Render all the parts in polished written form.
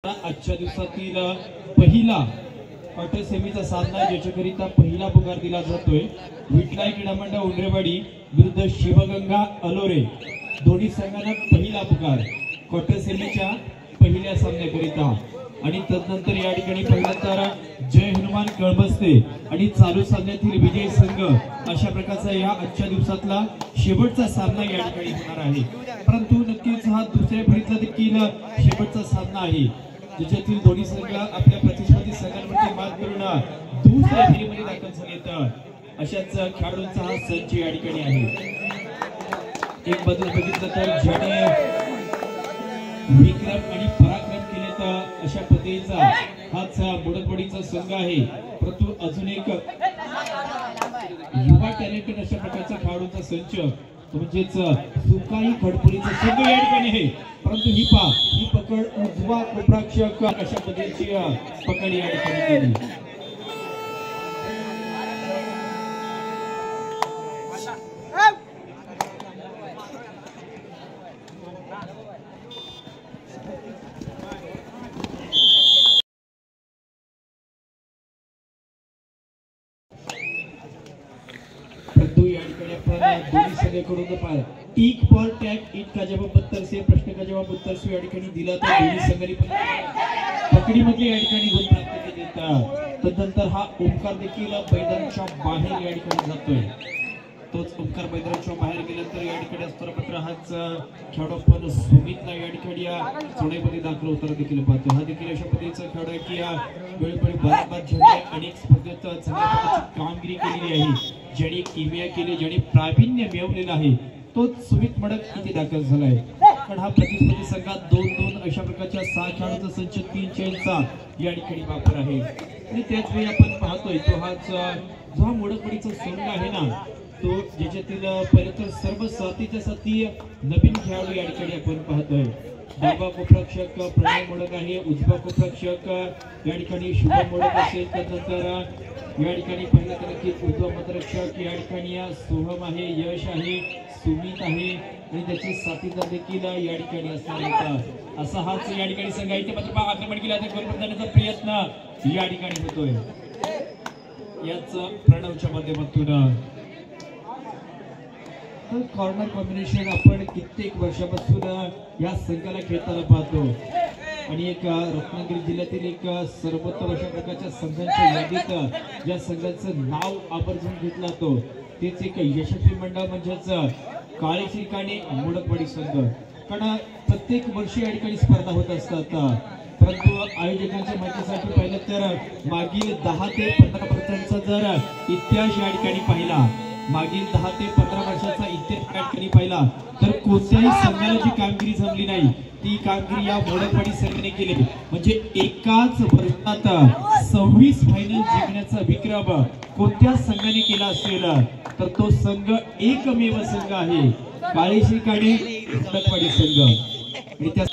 आजच्या दिवसातील पहिला क्वार्टर सेमीचा सामना ज्याच्याकरिता पहिला पुकार दिला जातोय विठलाई क्रीडा मंडळ उंडरेवाडी विरुद्ध शिवगंगा अलोरे। दोन्ही संघांना पहिला पुकार क्वार्टर सेमीच्या पहिल्या सामन्याकरिता। आणि तदनंतर या ठिकाणी पहिला तर जय हनुमान कळबसते आणि चालू सामन्यातील विजय संघ अशा प्रकारचा या आजच्या दिवसातला शेवटचा सामना या ठिकाणी होणार आहे। परंतु नक्कीच हा दुसऱ्या फेरीतला देखील शेवटचा सामना आहे ज्याच्यातील दोन्ही संघ आपल्या प्रतिस्पर्धी संघांवरती मात करून दुसऱ्या फेरीमध्ये दाखल झालेत। अशाच खेळाडूंचा हा संच या ठिकाणी आहे। एक बदल बघितलं तर ज्याने विक्रम आणि पराक्रम केले तर अशा पद्धतीचा हाच मोडकवाडीचा संघ आहे। परंतु अजून एक युवा टॅलेंटेड अशा प्रकारचा खेळाडूंचा संच म्हणजेच सुकाई खडपुरीचा संघ या ठिकाणी आहे। परंतु ही पकड उजवा कोपराक्षक अशा पद्धतीची पकड या ठिकाणी केली। परंतु या ठिकाणी आपण दोन्ही संघाकडून टीक फॉर टॅग ईट का जवाब उत्तर से प्रश्न का जवाब उत्तर से या ठिकाणी दिला तर दोन्ही संघांनी पकडीमध्ये या ठिकाणी गुण प्राप्त केले। तदनंतर हा ओंकार देखील मैदानाच्या बाहेर या ठिकाणी जातोय। तोच ओंकार मैदानाच्या बाहेर गेल्यानंतर या ठिकाणी असताना मात्र हाच खेळाडू पण सुमितला या ठिकाणी चोण्यामध्ये दाखल होताना देखील पाहतो। हा देखील अशा पद्धतीचा खेळाडू आहे की या वेळोवेळी बराबर झाले अनेक स्पर्धेत चांगल्या प्रकारची कामगिरी केलेली आहे। ज्याने किमया केले ज्याने प्रावीण्य मिळवलेलं आहे तोच सुमित मडक इथे दाखल झालाय। पण हा प्रतिस्पर्धी संघात 2-2 अशा प्रकारच्या 6 खेळाडूंचा संच 3 चेंडचा या ठिकाणी वापर आहे। आणि त्याच वेळी आपण पाहतोय तो हाच जो हा मोडकवाडीचा संघ आहे ना तो ज्याच्यातील पहिले तर सर्व साथीच्या साथी नवीन खेळाडू या ठिकाणी आपण पाहतोय। डावा कोपराक्षक प्रणय मोडक आहे, उजवा कोपराक्षक या ठिकाणी शुभम मोडक असेल। त्यानंतर या ठिकाणी पहिला तर की उजवा मध्यरक्षक या ठिकाणी सोहम आहे, यश आहे, सुमित आहे आणि त्याची साथीदार देखील या ठिकाणी असणार आहेत। असा हाच या ठिकाणी संघ आहे। ते मात्र आक्रमण केला तर गोल करण्याचा प्रयत्न या ठिकाणी होतोय। याच प्रणवच्या माध्यमातून कॉर्नर कॉम्बिनेशन आपण कित्येक वर्षापासून या संघाला खेळताना पाहतो आणि एक रत्नागिरी जिल्ह्यातील एक सर्वोत्तम अशा प्रकारच्या संघांच्या यादीत ज्या संघाचं नाव आवर्जून घेतला तो तेच एक यशस्वी मंडळ म्हणजेच काळे श्रीकाणे मोडकवाडी संघ। कारण प्रत्येक वर्षी या ठिकाणी स्पर्धा होत असतात। परंतु आयोजकांच्या माहितीसाठी पाहिलं तर मागील 10 ते 15 वर्षांचा जर इतिहास या ठिकाणी पाहिला मागील 10 ते 15 वर्षाचा इतिहास या ठिकाणी पाहिला तर कोणत्याही संघाला जी कामगिरी जमली नाही ती कामगिरी या मोडकवाडी संघाने केली। म्हणजे एकाच वर्षात 26 फायनल जिंकण्याचा विक्रम कोणत्या संघाने केला असेल तर तो संघ एकमेव संघ आहे काळे श्रीकाणे मोडकवाडी संघ। आणि त्या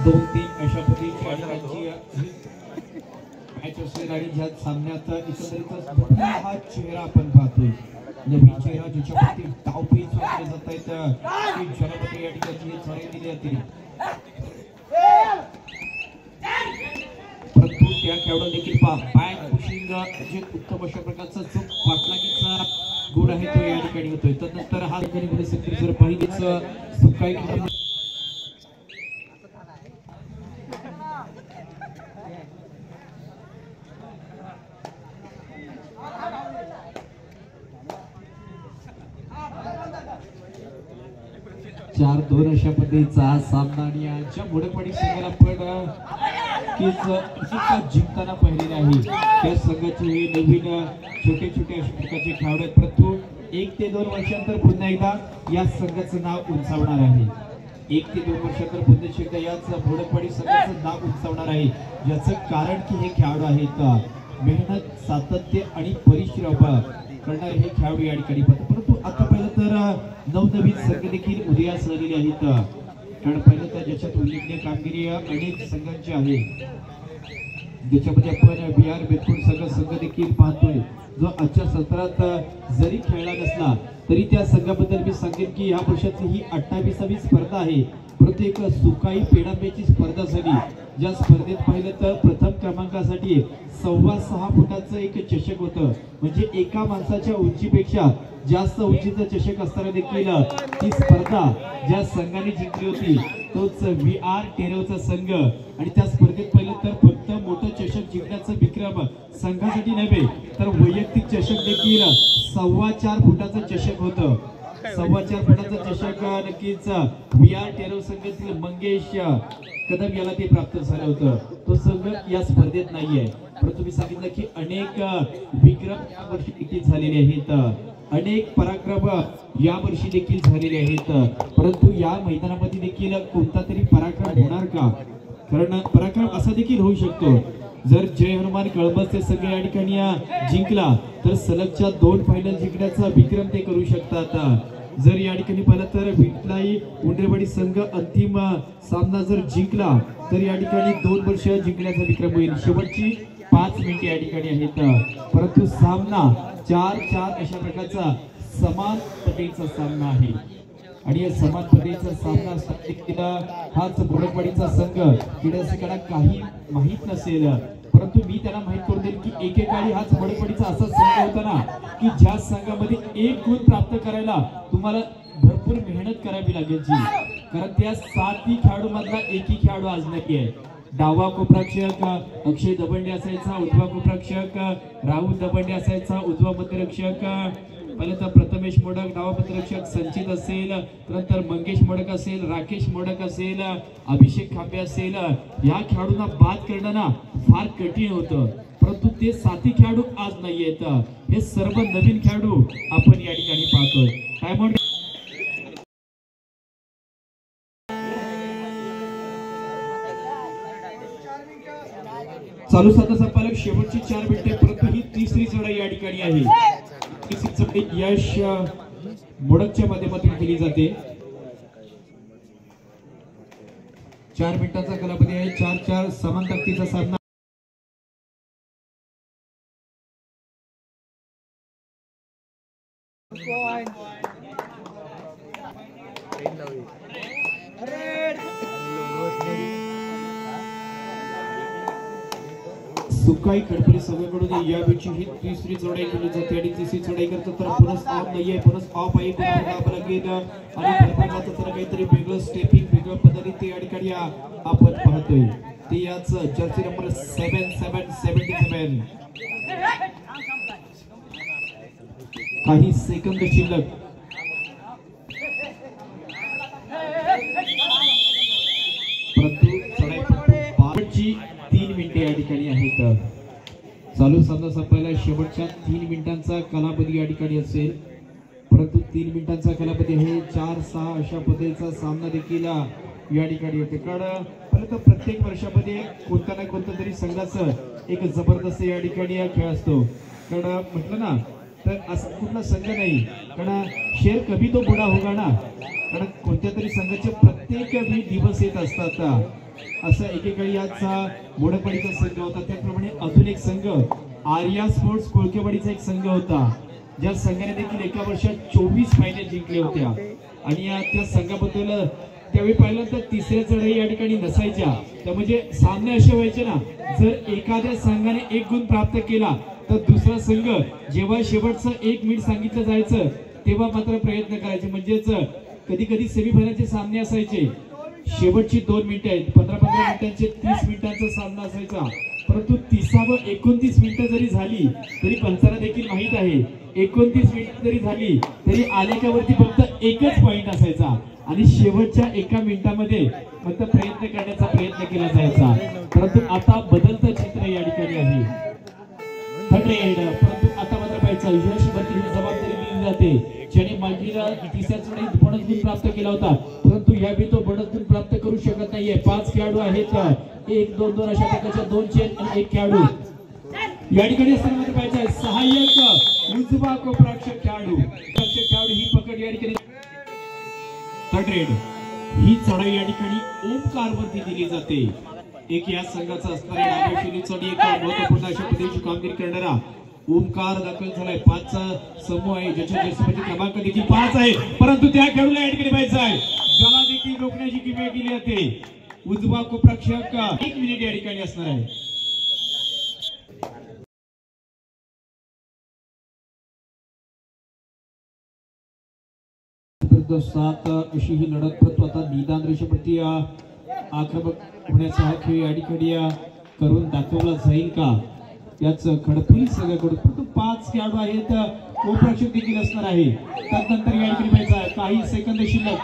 2-3 अशा पद्धतीची मॅच असेल आणि ज्या सामन्यात एकंदरीतच हा चेहरा आपण पाहतोय नवीन चेहरा ज्याच्यावरती डावपेच वापरले जात आहेत ज्यामध्ये या ठिकाणी सराई दिली जाते परंतु त्या खेळाडू देखील बॅक पुशिंग जे उत्तम अशा प्रकारचा जो पाठलागीचा गुण आहे तो या ठिकाणी होतोय तदनंतर हा ठिकाणी जर पाहिलेच सुकाई 4-2 अशा पद्धतीचा सामना आणि यांच्या मोडकवाडी संघाला पण जिंकताना पाहिलेले आहे त्या संघाचे हे नवीन छोटे छोटे अशा प्रकारचे खेळाडू आहेत परंतु 1 ते 2 वर्षांतर पुन्हा एकदा या संघाचं नाव उंचावणार आहे 1 ते 2 वर्षांतर पुन्हा एकदा याच मोडकवाडी संघाचं नाव उंचावणार आहे याचं कारण की हे खेळाडू आहेत मेहनत सातत्य आणि परिश्रम करणारे हे खेळाडू या ठिकाणी परंतु आता पहिलं तर नवनवीन संघ देखील उदयास आलेले आहेत कारण पहिलं तर ज्याच्यात उल्लेखनीय कामगिरी अनेक संघांची आहे ज्याच्यामध्ये आपण बिहार बेतूर संघ देखील पाहतोय जो आजच्या सत्रात जरी खेळला नसला तरी त्या संघाबद्दल मी सांगेन की या वर्षातली ही 28वी स्पर्धा आहे परंतु एक सुकाई पेडांब्याची स्पर्धा झाली ज्या स्पर्धेत पाहिलं तर प्रथम क्रमांकासाठी 6.25 फुटाचं एक चषक होतं म्हणजे एका माणसाच्या उंचीपेक्षा जास्त उंचीचा चषक असताना देखील ती स्पर्धा ज्या संघाने जिंकली होती तोच VR टेरोचा संघ आणि त्या स्पर्धेत पाहिलं तर फक्त मोठं चषक जिंकण्याचं विक्रम संघासाठी नव्हे तर वैयक्तिक चषक देखील 4.25 फुटाचं चषक होतं 4.25 फुटाचा चषक नक्कीच VR टेरो संघातील मंगेश कदम याला ते प्राप्त झालं होतं तो संघ या स्पर्धेत नाहीये परंतु मी सांगितलं की अनेक विक्रम या वर्षी देखील झालेले आहेत अनेक पराक्रम या वर्षी देखील झालेले आहेत परंतु या मैदानामध्ये देखील कोणता तरी पराक्रम होणार का कारण पराक्रम असा देखील होऊ शकतो जर जय हनुमान कळंबचे संघ या ठिकाणी जिंकला तर सलगच्या 2 फायनल जिंकण्याचा विक्रम ते करू शकतात जर या ठिकाणी पाहिलं तर विटलाई उंडरवाडी संघ अंतिम सामना जर जिंकला तर या ठिकाणी 2 वर्ष जिंकण्याचा विक्रम होईल शेवटची 5 मिनिटे या ठिकाणी आहेत परंतु सामना 4-4 अशा प्रकारचा समान पद्धतीचा सामना आहे आणि या समान पद्धतीचा सामना असताना हाच मोडकवाडीचा संघ क्रीडारसिकांना काही माहित नसेल परंतु मी त्यांना माहित करून देईल की एकेकाळी हाच मोडकवाडीचा असा संघ होता ना की ज्या संघामध्ये 1 गुण प्राप्त करायला तुम्हाला भरपूर मेहनत करावी लागायची कारण त्या 7 खेळाडू मधला एकही खेळाडू आज नाही आहे डावा कोपरक्षक अक्षय दबंडे असायचा उजवा कोपरक्षक राहुल दबंडे असायचा उजवा मध्यरक्षक पहिले तर प्रथमेश मोडक डावा मध्यरक्षक संचित असेल नंतर मंगेश मोडक असेल राकेश मोडक असेल अभिषेक खांबे असेल या खेळाडूंना बाद करणं ना फार कठीण होतं परंतु ते 7 खेळाडू आज नाही आहेत हे सर्व नवीन खेळाडू आपण या ठिकाणी पाहतोय टाइम चालू साधा संपालक शेवटची 4 मिनिटे परंतु ही तिसरी चढाई या ठिकाणी आहे तिसरी चढाई यश मोडकच्या माध्यमातून केली जाते 4 मिनिटांचा कालावधी आहे 4-4 समान ताकदीचा सामना सुकाई कडपरी संघाकडून या वेळची ही तिसरी चढाई केली जाते आणि तिसरी चढाई करता तर बोनस ऑफ नाहीये बोनस ऑफ आहे लागेल आणि तर काहीतरी वेगळं स्टेपिंग वेगळं पद्धती ते या ठिकाणी आपण पाहतोय ते याच जर्सी नंबर 7777 काही सेकंद शिल्लक परंतु चढाई 3 मिनिटे या ठिकाणी आहेत चालू सामना संपायला शेवटच्या 3 मिनिटांचा कालावधी या ठिकाणी असेल परंतु 3 मिनिटांचा कालावधी आहे 4-6 अशा पद्धतीचा सामना देखील या ठिकाणी होते कारण परंतु प्रत्येक वर्षामध्ये कोणता ना कोणता तरी संघाचं एक जबरदस्त या ठिकाणी खेळ असतो कारण म्हटलं ना तर असं कुठला संघ नाही, कारण शेर कभी तो बुडा होगा ना, कारण कोणत्या तरी संघाचे प्रत्येक दिवस येत असतात. असं एकेकाळी आजचा मोडकवाडीचा संघ होता, त्याप्रमाणे अजून एक संघ आर्या स्पोर्ट्स कोळकेवाडीचा एक संघ होता, ज्या संघाने देखील एका वर्षात 24 फायनल जिंकले होत्या. आणि त्या संघाबद्दल त्यावेळी पाहिलं तर तिसऱ्या चढाई या ठिकाणी नसायच्या. तर म्हणजे सामने असे व्हायचे ना, जर एखाद्या संघाने 1 गुण प्राप्त केला तर दुसरा संघ जेव्हा शेवटचं 1 मिनिट सांगितलं जायचं तेव्हा मात्र प्रयत्न करायचे. म्हणजेच कधी कधी सेमीफायनलचे सामने असायचे, शेवटची 2 मिनिटं आहेत, 15-15 मिनिटांचे 30 मिनिटांचा सामना असायचा, परंतु 30 व 29 मिनिटं जरी झाली तरी पंचांना देखील माहित आहे 29 मिनिटं जरी झाली तरी आलेखावरती फक्त एकच पॉइंट असायचा आणि शेवटच्या 1 मिनिटामध्ये फक्त प्रयत्न करण्याचा प्रयत्न केला जायचा. परंतु आता बदलतं चित्र या ठिकाणी आहे. परंतु आता मात्र पाहिजे यश वरती जबाबदारी दिली जाते, ज्याने मागील तिसऱ्या चढाईत बोनस गुण प्राप्त केला होता, परंतु यावेळी तो बोनस गुण प्राप्त करू शकत नाहीये. 5 खेळाडू आहेत, 1-2-2 अशा प्रकारच्या 2 चेन आणि 1 खेळाडू या ठिकाणी असताना पाहिजे. सहाय्यक उजवा कोपराक्षक खेळाडू ही पकड या ठिकाणी थर्ड रेड. ही चढाई या ठिकाणी ओमकार वरती दिली जाते. एक या संघाचा असणारा डाव्या शैलीसाठी एक महत्वपूर्ण अशा पद्धतीची कामगिरी करणारा ओमकार दाखल झालाय. 5 चा समूह आहे, ज्याच्या जर्सीमध्ये क्रमांक देखील 5 आहे, परंतु त्या खेळाडूला या ठिकाणी पाहिजे आहे, ज्याला देखील रोखण्याची किमया केली जाते. उजवा कोपराक्षक 1 मिनिट या ठिकाणी असणार आहे. सात अशी ही लढत, परंतु आता निदान रेषेवरती आक्रमक होण्याचा हा खेळ या ठिकाणी करून दाखवला जाईल का याच खडपुली संघाकडून. परंतु 5 खेळाडू आहेत, कोपराक्षक देखील असणार आहे. त्यानंतर या ठिकाणी पाहिजे काही सेकंद शिल्लक,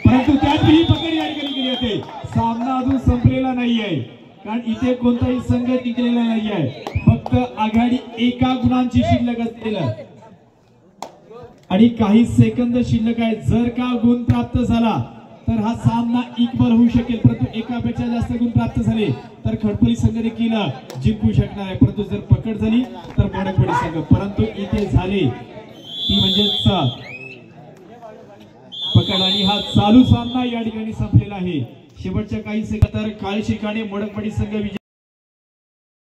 परंतु त्यात ही पकड या ठिकाणी केली जाते. सामना अजून संपलेला नाही आहे, कारण इथे कोणताही संघ टिकलेला नाही आहे, फक्त आघाडी 1 गुणांची शिल्लक असलेला आणि काही सेकंद शिल्लक आहे. जर का गुण प्राप्त झाला तर हा सामना इक्वल होऊ शकेल, परंतु एकापेक्षा जास्त गुण प्राप्त झाले तर खडपोली संघ देखील जिंकू शकणार आहे. परंतु जर पकड झाली तर मोडकवाडी संघ, परंतु इथे झाले ती म्हणजेच पकड आणि हा चालू सामना या ठिकाणी संपलेला आहे. शेवटच्या काही सेकंदात काळी शिकाने मोडकवाडी संघ विजय